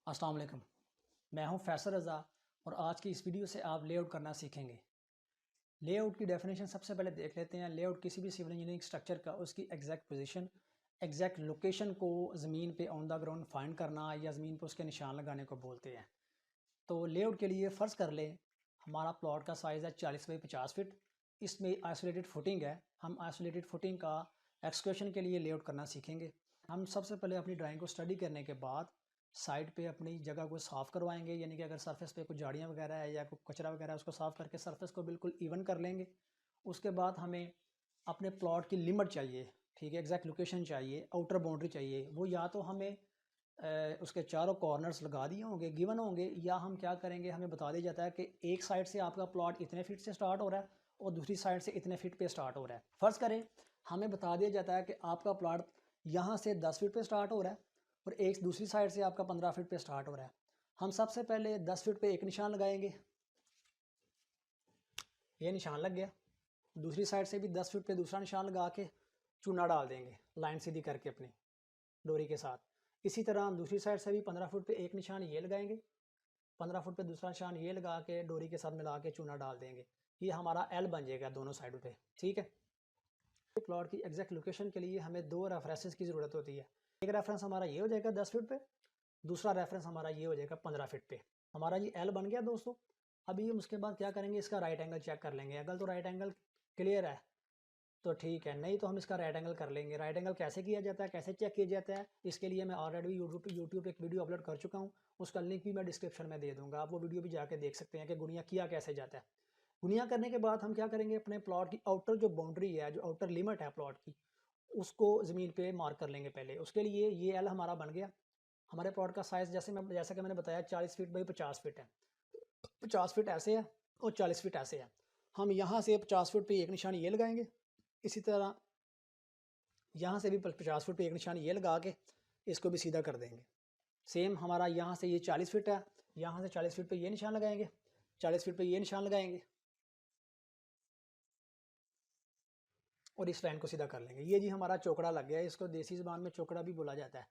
अस्सलाम वालेकुम। मैं हूं फैसल रज़ा और आज की इस वीडियो से आप लेआउट करना सीखेंगे। लेआउट की डेफिनेशन सबसे पहले देख लेते हैं। लेआउट किसी भी सिविल इंजीनियरिंग स्ट्रक्चर का उसकी एग्जैक्ट पोजीशन, एग्जैक्ट लोकेशन को ज़मीन पे ऑन द ग्राउंड फाइंड करना या ज़मीन पे उसके निशान लगाने को बोलते हैं। तो लेआउट के लिए फ़र्ज़ कर लें हमारा प्लॉट का साइज़ है 40 बाई 50 फीट। इसमें आइसोलेटेड फुटिंग है। हम आइसोलेटेड फुटिंग का एक्सक्वेशन के लिए लेआउट करना सीखेंगे। हम सबसे पहले अपनी ड्राइंग को स्टडी करने के बाद साइड पे अपनी जगह को साफ़ करवाएंगे, यानी कि अगर सरफेस पे कुछ झाड़ियाँ वगैरह है या कोई कचरा वगैरह है उसको साफ़ करके सरफेस को बिल्कुल इवन कर लेंगे। उसके बाद हमें अपने प्लॉट की लिमिट चाहिए, ठीक है, एग्जैक्ट लोकेशन चाहिए, आउटर बाउंड्री चाहिए। वो या तो हमें उसके चारों कॉर्नर्स लगा दिए होंगे, गिवन होंगे, या हम क्या करेंगे, हमें बता दिया जाता है कि एक साइड से आपका प्लॉट इतने फीट से स्टार्ट हो रहा है और दूसरी साइड से इतने फीट पे स्टार्ट हो रहा है। फ़र्ज़ करें हमें बता दिया जाता है कि आपका प्लॉट यहाँ से 10 फीट पे स्टार्ट हो रहा है और एक दूसरी साइड से आपका 15 फीट पे स्टार्ट हो रहा है। हम सबसे पहले 10 फीट पे एक निशान लगाएंगे, ये निशान लग गया। दूसरी साइड से भी 10 फीट पे दूसरा निशान लगा के चूना डाल देंगे लाइन सीधी करके अपनी डोरी के साथ। इसी तरह हम दूसरी साइड से भी 15 फुट पे एक निशान ये लगाएंगे, 15 फुट पे दूसरा निशान ये लगा के डोरी के साथ मिला के चूना डाल देंगे। ये हमारा एल बन जाएगा दोनों साइडों पे, ठीक है। प्लॉट की एग्जैक्ट लोकेशन के लिए हमें दो रेफरेंसेस की ज़रूरत होती है। एक रेफरेंस हमारा ये हो जाएगा 10 फीट पे, दूसरा रेफरेंस हमारा ये हो जाएगा 15 फीट पे। हमारा ये एल बन गया दोस्तों। अभी हम उसके बाद क्या करेंगे, इसका राइट एंगल चेक कर लेंगे। अगर तो राइट एंगल क्लियर है तो ठीक है, नहीं तो हम इसका राइट एंगल कर लेंगे। राइट एंगल कैसे किया जाता है, कैसे चेक किया जाता है, इसके लिए मैं ऑलरेडी यूट्यूब पे एक वीडियो अपलोड कर चुका हूँ। उसका लिंक भी मैं डिस्क्रिप्शन में दे दूँगा, आप वो वीडियो भी जाके देख सकते हैं कि गुनिया किया कैसे जाता है। गुनिया करने के बाद हम क्या करेंगे, अपने प्लॉट की आउटर जो बाउंड्री है, जो आउटर लिमिट है प्लॉट की, उसको ज़मीन पे मार्क कर लेंगे पहले। उसके लिए ये एल हमारा बन गया। हमारे प्लॉट का साइज़ जैसा कि मैंने बताया 40 फीट बाई 50 फीट है। 50 फीट ऐसे है और 40 फीट ऐसे है। हम यहाँ से 50 फीट पे एक निशान ये लगाएंगे, इसी तरह यहाँ से भी 50 फीट पे एक निशान ये लगा के इसको भी सीधा कर देंगे। सेम हमारा यहाँ से ये 40 फीट है, यहाँ से 40 फीट पे ये निशान लगाएंगे, 40 फीट पे ये निशान लगाएंगे और इस लाइन को सीधा कर लेंगे। ये जी हमारा चौकड़ा लग गया है, इसको देसी ज़बान में चौकड़ा भी बोला जाता है।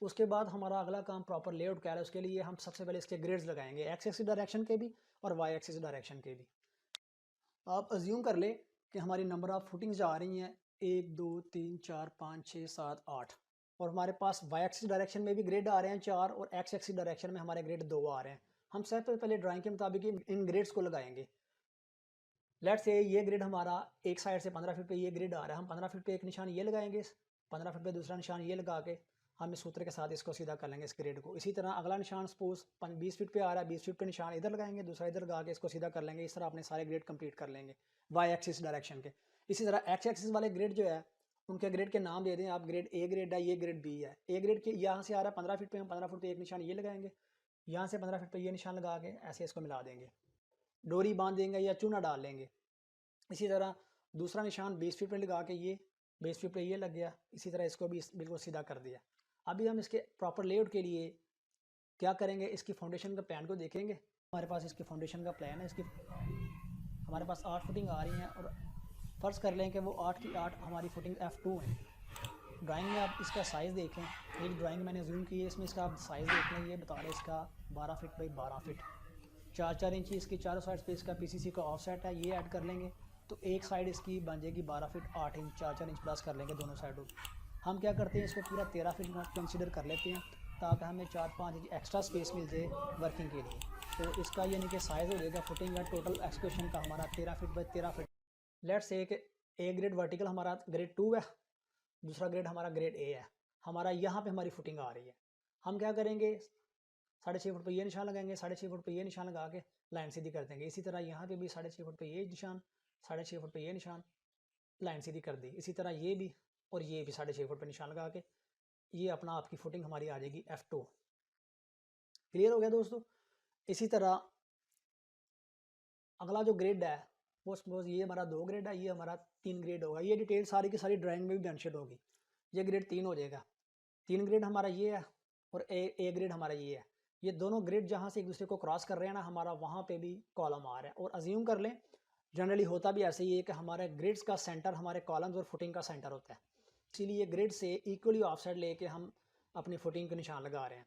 उसके बाद हमारा अगला काम प्रॉपर लेआउट का है। उसके लिए हम सबसे पहले इसके ग्रिड्स लगाएंगे, एक्स एक्सिस डायरेक्शन के भी और वाई एक्सिस डायरेक्शन के भी। आप अज्यूम कर लें कि हमारी नंबर ऑफ फुटिंग्स आ रही हैं 1 2 3 4 5 6 7 8 और हमारे पास वाई एक्सिस डायरेक्शन में भी ग्रिड आ रहे हैं 4 और एक्स एक्सिस डायरेक्शन में हमारे ग्रिड 2 आ रहे हैं। हम सबसे पहले ड्राइंग के मुताबिक इन ग्रिड्स को लगाएंगे। लेट्स से ये ग्रिड हमारा एक साइड से 15 फीट पे ये ग्रिड आ रहा है, हम 15 फीट पे एक निशान ये लगाएंगे, 15 फीट पे दूसरा निशान ये लगा के हम इस सूत्र के साथ इसको सीधा कर लेंगे इस ग्रिड को। इसी तरह अगला निशान सपोज 20 फीट पे आ रहा है, 20 फीट पे निशान इधर लगाएंगे, दूसरा इधर लगा के इसको सीधा कर लेंगे। इस तरह अपने सारे ग्रिड कंप्लीट कर लेंगे वाई एक्सिस डायरेक्शन के। इसी तरह एक्स एक्सिस वाले ग्रिड जो है उनके ग्रिड के नाम दे दें आप। ग्रिड ए ग्रिड है, ये ग्रिड बी है। ए ग्रिड के यहाँ से आ रहा है 15 फीट पे, हम 15 फीट पे एक निशान ये लगाएंगे, यहाँ से 15 फीट पे ये निशान लगा के ऐसे इसको मिला देंगे, डोरी बांध देंगे या चूना डाल लेंगे। इसी तरह दूसरा निशान 20 फीट पे लगा के ये 20 फीट पे ये लग गया, इसी तरह इसको भी बिल्कुल सीधा कर दिया। अभी हम इसके प्रॉपर लेआउट के लिए क्या करेंगे, इसकी फाउंडेशन का प्लान को देखेंगे। हमारे पास इसकी फाउंडेशन का प्लान है। इसकी हमारे पास 8 फुटिंग आ रही हैं और फ़र्ज़ कर लें कि वो 8 की 8 हमारी फुटिंग F2 है। ड्राइंग में आप इसका साइज़ देखें, एक ड्राइंग मैंने जूम की है, इसमें इसका आप साइज़ देख लें। ये बता रहे इसका 12 फीट बाई 12 फीट, 4 इंची इसकी चारों साइड पे इसका PCC का ऑफसेट है, ये ऐड कर लेंगे तो एक साइड इसकी बन जाएगी 12 फीट 8 इंच, 4 इंच प्लस कर लेंगे दोनों साइडों। हम क्या करते हैं, इसको पूरा 13 फीट कंसीडर कर लेते हैं ताकि हमें 4-5 इंच एक्स्ट्रा स्पेस मिल जाए वर्किंग के लिए। तो इसका यानी कि साइज़ हो जाएगा फुटिंग का टोटल एक्सक्वेशन का हमारा 13 feet by 13 feet. Let's say कि ए ग्रेड वर्टिकल हमारा ग्रेड 2 है, दूसरा ग्रेड हमारा ग्रेड ए है। हमारा यहाँ पे हमारी फुटिंग आ रही है। हम क्या करेंगे, 6.5 फुट पे ये निशान लगाएंगे, 6.5 फुट पे ये निशान लगा के लाइन सीधी कर देंगे। इसी तरह यहाँ पे भी 6.5 फुट पे ये निशान, 6.5 फुट पे ये निशान, लाइन सीधी कर दी। इसी तरह ये भी और ये भी 6.5 फुट पे निशान लगा के ये अपना आपकी फुटिंग हमारी आ जाएगी F2। क्लियर हो गया दोस्तों। इसी तरह अगला जो ग्रेड है वो सपोज ये हमारा 2 ग्रेड है, ये हमारा 3 ग्रेड होगा। ये डिटेल सारी की सारी ड्राइंग में भी मेंशन होगी। ये ग्रेड 3 हो जाएगा, 3 ग्रेड हमारा ये है और ए ग्रेड हमारा ये है। ये दोनों ग्रेड जहाँ से एक दूसरे को क्रॉस कर रहे हैं ना, हमारा वहाँ पे भी कॉलम आ रहा है। और अज्यूम कर लें जनरली होता भी ऐसे ही है कि हमारे ग्रिड्स का सेंटर हमारे कॉलम्स और फुटिंग का सेंटर होता है, इसीलिए ग्रिड से इक्वली ऑफसेट लेके हम अपनी फुटिंग के निशान लगा रहे हैं।